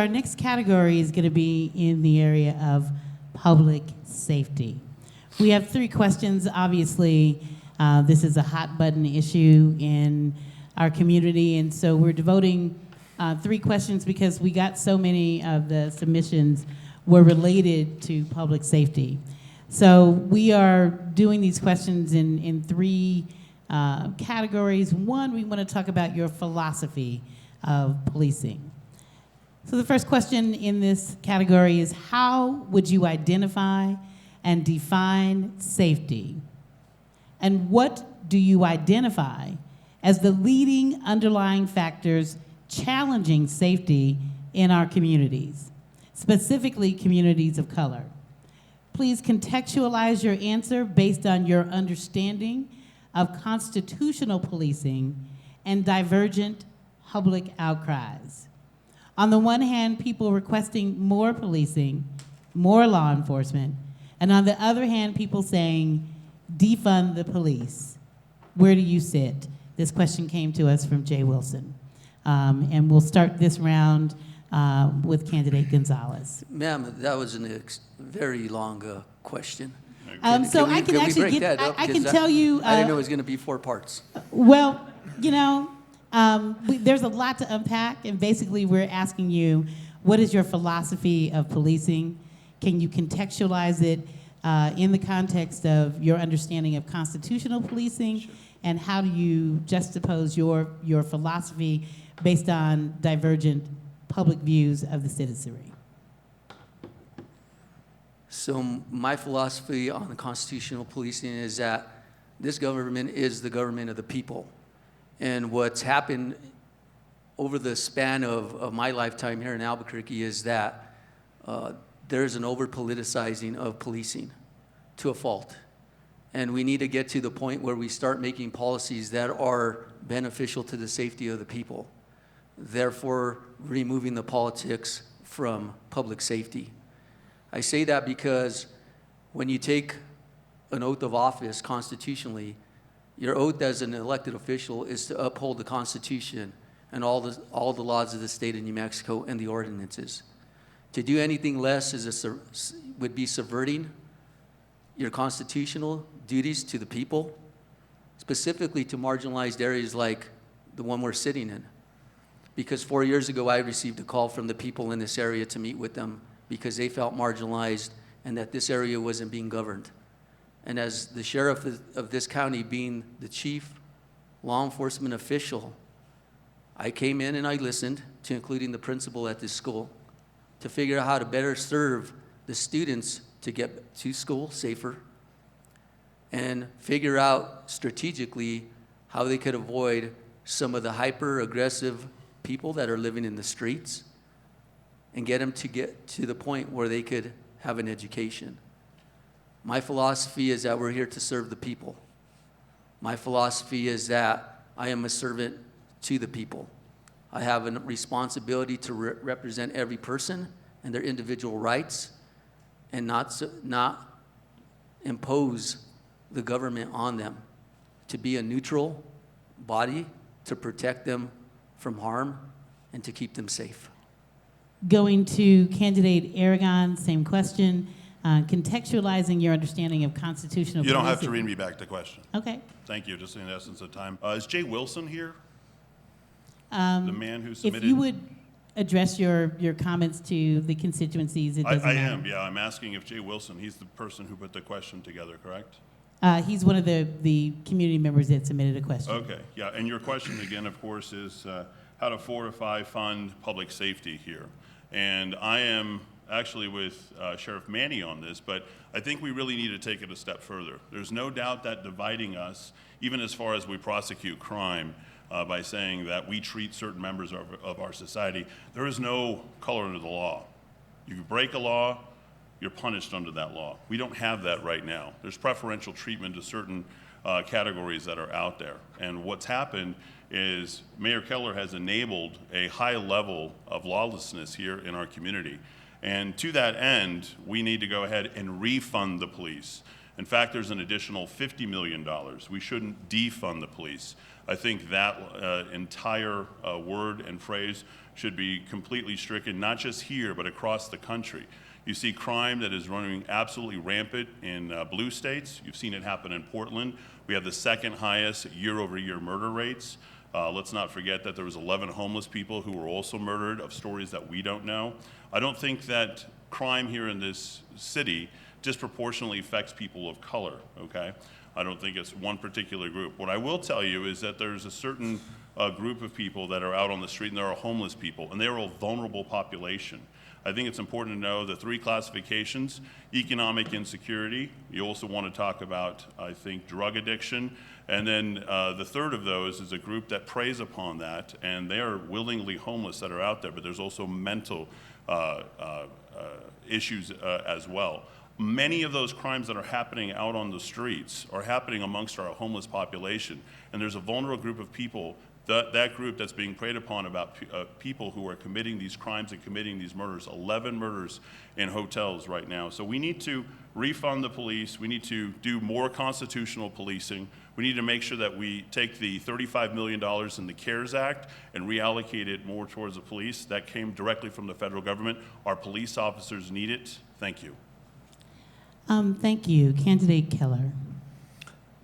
Our next category is going to be in the area of public safety. We have three questions. Obviously, this is a hot button issue in our community, and so we're devoting three questions because we got so many of the submissions were related to public safety. So we are doing these questions in three categories. One, we want to talk about your philosophy of policing. So the first question in this category is, how would you identify and define safety? And what do you identify as the leading underlying factors challenging safety in our communities, specifically communities of color? Please contextualize your answer based on your understanding of constitutional policing and divergent public outcries. On the one hand, people requesting more policing, more law enforcement, and on the other hand, people saying, defund the police. Where do you sit? This question came to us from Jay Wilson. And we'll start this round with candidate Gonzalez. Ma'am, that was a very long question. So I can actually get, I can tell you. I didn't know it was going to be 4 parts. Well, you know, there's a lot to unpack, and basically we're asking you, what is your philosophy of policing? Can you contextualize it in the context of your understanding of constitutional policing? Sure. And how do you juxtapose your philosophy based on divergent public views of the citizenry? So my philosophy on the constitutional policing is that this government is the government of the people. And what's happened over the span of my lifetime here in Albuquerque is that there's an over-politicizing of policing to a fault. And we need to get to the point where we start making policies that are beneficial to the safety of the people, therefore removing the politics from public safety. I say that because when you take an oath of office constitutionally, your oath as an elected official is to uphold the Constitution and all the laws of the state of New Mexico and the ordinances. To do anything less would be subverting your constitutional duties to the people, specifically to marginalized areas like the one we're sitting in. Because 4 years ago, I received a call from the people in this area to meet with them because they felt marginalized and that this area wasn't being governed. And as the sheriff of this county, being the chief law enforcement official, I came in and I listened to including the principal at this school to figure out how to better serve the students to get to school safer and figure out strategically how they could avoid some of the hyper-aggressive people that are living in the streets and get them to get to the point where they could have an education. My philosophy is that we're here to serve the people. My philosophy is that I am a servant to the people. I have a responsibility to represent every person and their individual rights and not impose the government on them, to be a neutral body to protect them from harm and to keep them safe. Going to candidate Aragon, same question. Contextualizing your understanding of constitutional You don't policing. have to read me back the question. Okay. Thank you, just in the essence of time. Is Jay Wilson here? The man who submitted? If you would address your comments to the constituencies, it doesn't I matter. am, yeah. I'm asking if Jay Wilson, he's the person who put the question together, correct? He's one of the community members that submitted a question. Okay, yeah. And your question again, of course, is how to fortify, fund public safety here. And I am actually with Sheriff Manny on this, but I think we really need to take it a step further. There's no doubt that dividing us, even as far as we prosecute crime, by saying that we treat certain members of our society, there is no color under the law. If you break a law, you're punished under that law. We don't have that right now. There's preferential treatment to certain categories that are out there. And what's happened is Mayor Keller has enabled a high level of lawlessness here in our community. And to that end, we need to go ahead and refund the police. In fact, there's an additional $50 million. We shouldn't defund the police. I think that entire word and phrase should be completely stricken, not just here, but across the country. You see crime that is running absolutely rampant in blue states. You've seen it happen in Portland. We have the second highest year-over-year murder rates. Let's not forget that there was 11 homeless people who were also murdered, of stories that we don't know. I don't think that crime here in this city disproportionately affects people of color, okay? I don't think it's one particular group. What I will tell you is that there's a certain group of people that are out on the street, and there are homeless people, and they are a vulnerable population. I think it's important to know the three classifications: economic insecurity. You also want to talk about, I think, drug addiction. And then the third of those is a group that preys upon that, and they are willingly homeless that are out there, but there's also mental issues as well. Many of those crimes that are happening out on the streets are happening amongst our homeless population, and there's a vulnerable group of people, that group that's being preyed upon about people who are committing these crimes and committing these murders. 11 murders in hotels right now. So we need to refund the police. We need to do more constitutional policing. We need to make sure that we take the $35 million in the CARES Act and reallocate it more towards the police. That came directly from the federal government. Our police officers need it. Thank you. Thank you. Candidate Keller.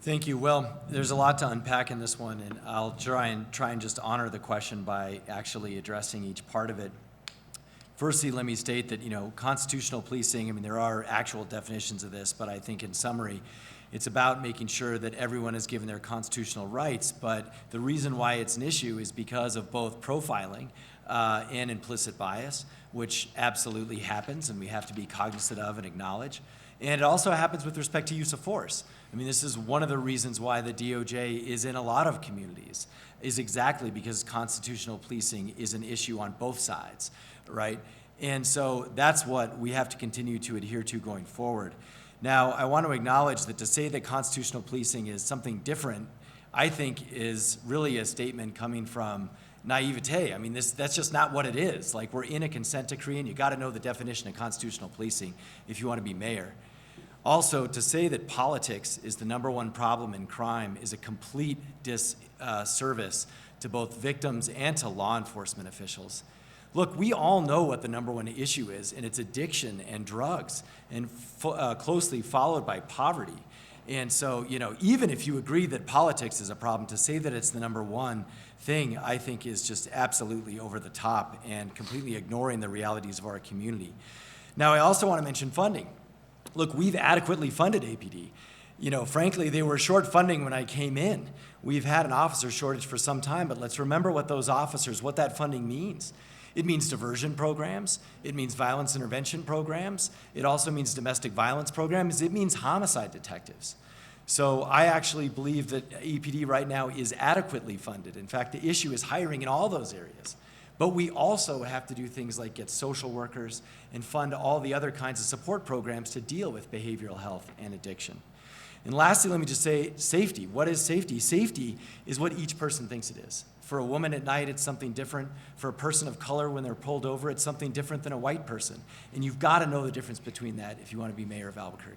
Thank you. Well, there's a lot to unpack in this one, and I'll try and just honor the question by actually addressing each part of it. Firstly, let me state that, constitutional policing, there are actual definitions of this, but I think in summary, it's about making sure that everyone is given their constitutional rights, but the reason why it's an issue is because of both profiling and implicit bias, which absolutely happens, and we have to be cognizant of and acknowledge. And it also happens with respect to use of force. This is one of the reasons why the DOJ is in a lot of communities, is exactly because constitutional policing is an issue on both sides, right? And so that's what we have to continue to adhere to going forward. Now, I want to acknowledge that to say that constitutional policing is something different, I think is really a statement coming from naivete. That's just not what it is. Like, we're in a consent decree, and you got to know the definition of constitutional policing if you want to be mayor. Also, to say that politics is the #1 problem in crime is a complete disservice to both victims and to law enforcement officials. Look, we all know what the #1 issue is, and it's addiction and drugs, and closely followed by poverty. And so, even if you agree that politics is a problem, to say that it's the #1 thing, I think is just absolutely over the top and completely ignoring the realities of our community. Now, I also want to mention funding. Look, we've adequately funded APD. Frankly, they were short funding when I came in. We've had an officer shortage for some time, but let's remember what that funding means. It means diversion programs. It means violence intervention programs. It also means domestic violence programs. It means homicide detectives. So I actually believe that APD right now is adequately funded. In fact, the issue is hiring in all those areas. But we also have to do things like get social workers and fund all the other kinds of support programs to deal with behavioral health and addiction. And lastly, let me just say safety. What is safety? Safety is what each person thinks it is. For a woman at night, it's something different. For a person of color, when they're pulled over, it's something different than a white person. And you've got to know the difference between that if you want to be mayor of Albuquerque.